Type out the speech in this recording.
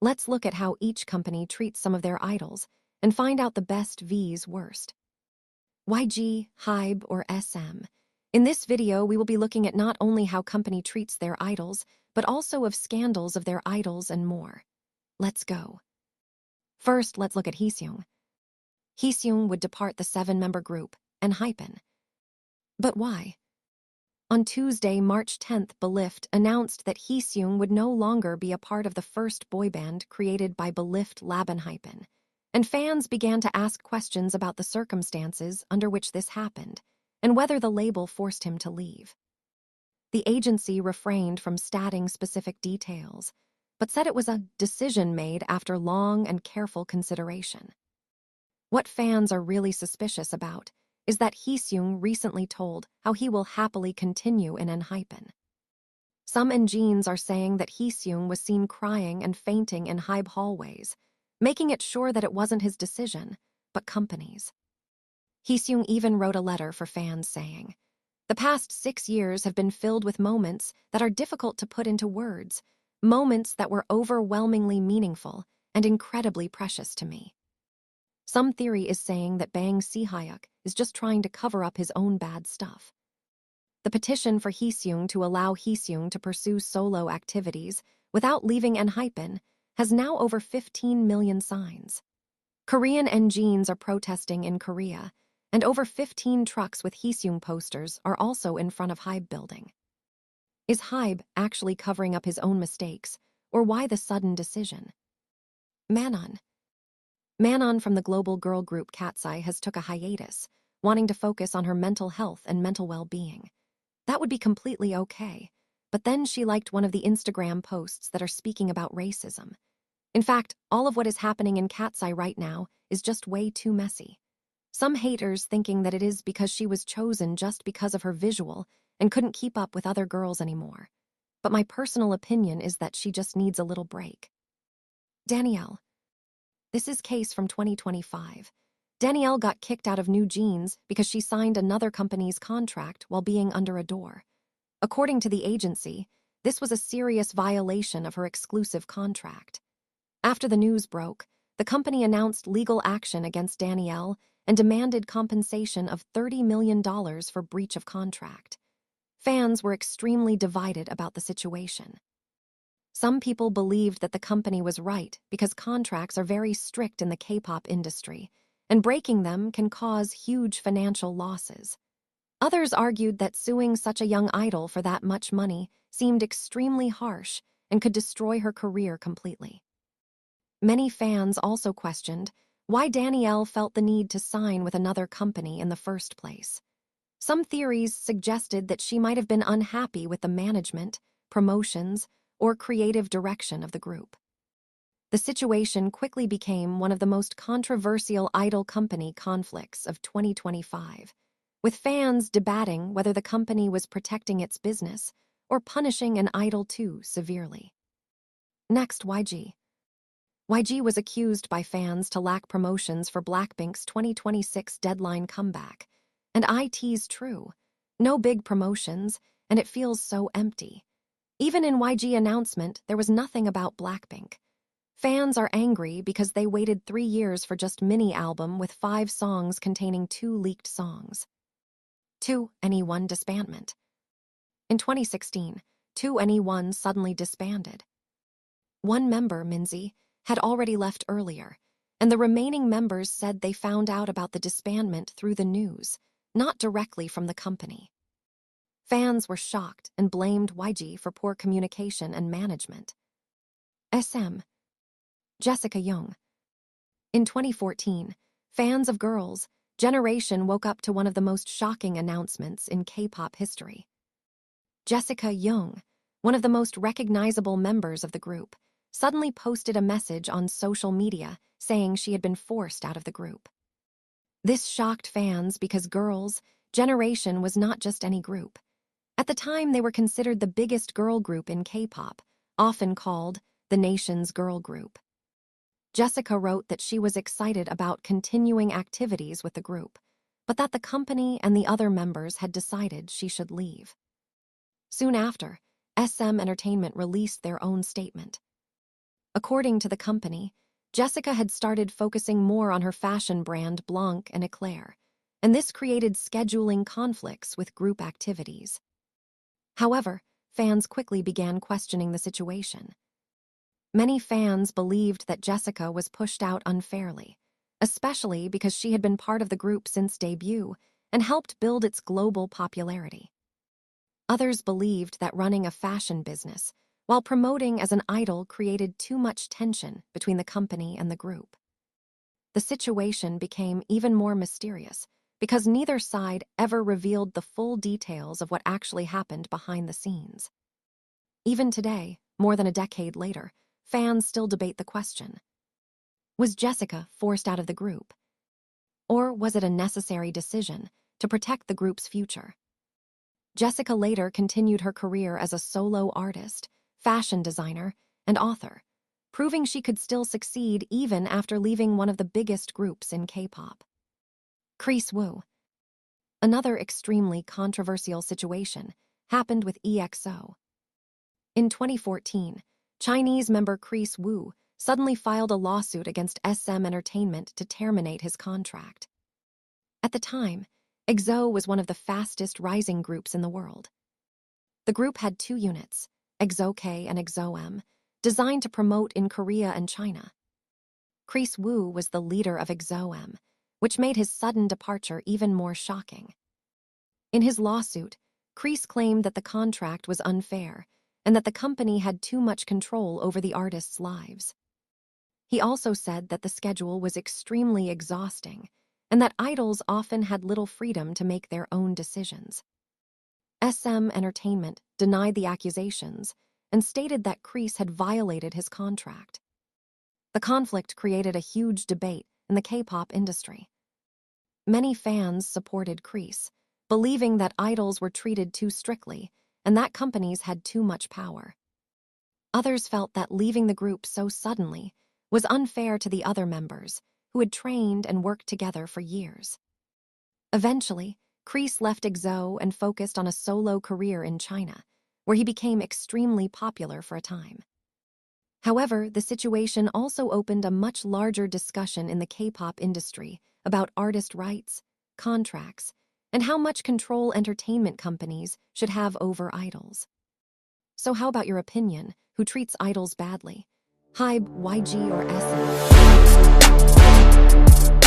Let's look at how each company treats some of their idols and find out the best vs worst. YG, Hybe, or SM. In this video, we will be looking at not only how company treats their idols, but also of scandals of their idols and more. Let's go. First, let's look at Heeseung. Heeseung would depart the 7-member group, and Hyben. But why? On Tuesday, March 10th, Belift announced that Heeseung would no longer be a part of the first boy band created by Belift Hyben, and fans began to ask questions about the circumstances under which this happened and whether the label forced him to leave. The agency refrained from stating specific details, but said it was a decision made after long and careful consideration. What fans are really suspicious about is that Heeseung recently told how he will happily continue in Hyben. Some Njins are saying that Heeseung was seen crying and fainting in Hybe hallways, making it sure that it wasn't his decision, but company's. Heeseung even wrote a letter for fans saying, "The past 6 years have been filled with moments that are difficult to put into words, moments that were overwhelmingly meaningful and incredibly precious to me." Some theory is saying that Bang Si-hyuk is just trying to cover up his own bad stuff. The petition for Heeseung to allow Heeseung to pursue solo activities without leaving Hyben has now over 15 million signs. Korean Njins are protesting in Korea, and over 15 trucks with Heeseung posters are also in front of Hybe building. Is Hybe actually covering up his own mistakes, or why the sudden decision? Manon from the global girl group Katseye has took a hiatus, wanting to focus on her mental health and mental well-being. That would be completely okay, but then she liked one of the Instagram posts that are speaking about racism. In fact, all of what is happening in Katseye right now is just way too messy. Some haters thinking that it is because she was chosen just because of her visual and couldn't keep up with other girls anymore. But my personal opinion is that she just needs a little break. Danielle. This is case from 2025. Danielle got kicked out of New Jeans because she signed another company's contract while being under a door. According to the agency, this was a serious violation of her exclusive contract. After the news broke, the company announced legal action against Danielle and demanded compensation of $30 million for breach of contract. Fans were extremely divided about the situation. Some people believed that the company was right because contracts are very strict in the K-pop industry, and breaking them can cause huge financial losses. Others argued that suing such a young idol for that much money seemed extremely harsh and could destroy her career completely. Many fans also questioned why Danielle felt the need to sign with another company in the first place. Some theories suggested that she might have been unhappy with the management, promotions, or creative direction of the group. The situation quickly became one of the most controversial idol company conflicts of 2025, with fans debating whether the company was protecting its business or punishing an idol too severely. Next, YG. YG was accused by fans to lack promotions for Blackpink's 2026 deadline comeback, and IT's true. No big promotions, and it feels so empty. Even in YG announcement, there was nothing about Blackpink. Fans are angry because they waited 3 years for just mini-album with 5 songs containing 2 leaked songs. 2NE1 disbandment. In 2016, 2NE1 suddenly disbanded. One member, Minzy, had already left earlier, and the remaining members said they found out about the disbandment through the news, not directly from the company. Fans were shocked and blamed YG for poor communication and management. SM. Jessica Young. In 2014, fans of Girls' Generation woke up to one of the most shocking announcements in K-pop history. Jessica Young, one of the most recognizable members of the group, suddenly posted a message on social media saying she had been forced out of the group. This shocked fans because Girls' Generation was not just any group. At the time, they were considered the biggest girl group in K-pop, often called the nation's girl group. Jessica wrote that she was excited about continuing activities with the group, but that the company and the other members had decided she should leave. Soon after, SM Entertainment released their own statement. According to the company, Jessica had started focusing more on her fashion brand Blanc and Eclair, and this created scheduling conflicts with group activities. However, fans quickly began questioning the situation. Many fans believed that Jessica was pushed out unfairly, especially because she had been part of the group since debut and helped build its global popularity. Others believed that running a fashion business while promoting as an idol created too much tension between the company and the group. The situation became even more mysterious because neither side ever revealed the full details of what actually happened behind the scenes. Even today, more than a decade later, fans still debate the question. Was Jessica forced out of the group? Or was it a necessary decision to protect the group's future? Jessica later continued her career as a solo artist, fashion designer, and author, proving she could still succeed even after leaving one of the biggest groups in K-pop. Kris Wu. Another extremely controversial situation happened with EXO. In 2014, Chinese member Kris Wu suddenly filed a lawsuit against SM Entertainment to terminate his contract. At the time, EXO was one of the fastest rising groups in the world. The group had two units, EXO K and EXO M, designed to promote in Korea and China. Kris Wu was the leader of EXO M, which made his sudden departure even more shocking. In his lawsuit, Kris claimed that the contract was unfair and that the company had too much control over the artists' lives. He also said that the schedule was extremely exhausting and that idols often had little freedom to make their own decisions. SM Entertainment denied the accusations and stated that Kris had violated his contract. The conflict created a huge debate in the K-pop industry. Many fans supported Kris, believing that idols were treated too strictly and that companies had too much power. Others felt that leaving the group so suddenly was unfair to the other members, who had trained and worked together for years. Eventually, Kris left EXO and focused on a solo career in China, where he became extremely popular for a time. However, the situation also opened a much larger discussion in the K-pop industry about artist rights, contracts, and how much control entertainment companies should have over idols. So how about your opinion? Who treats idols badly? Hybe, YG, or SM?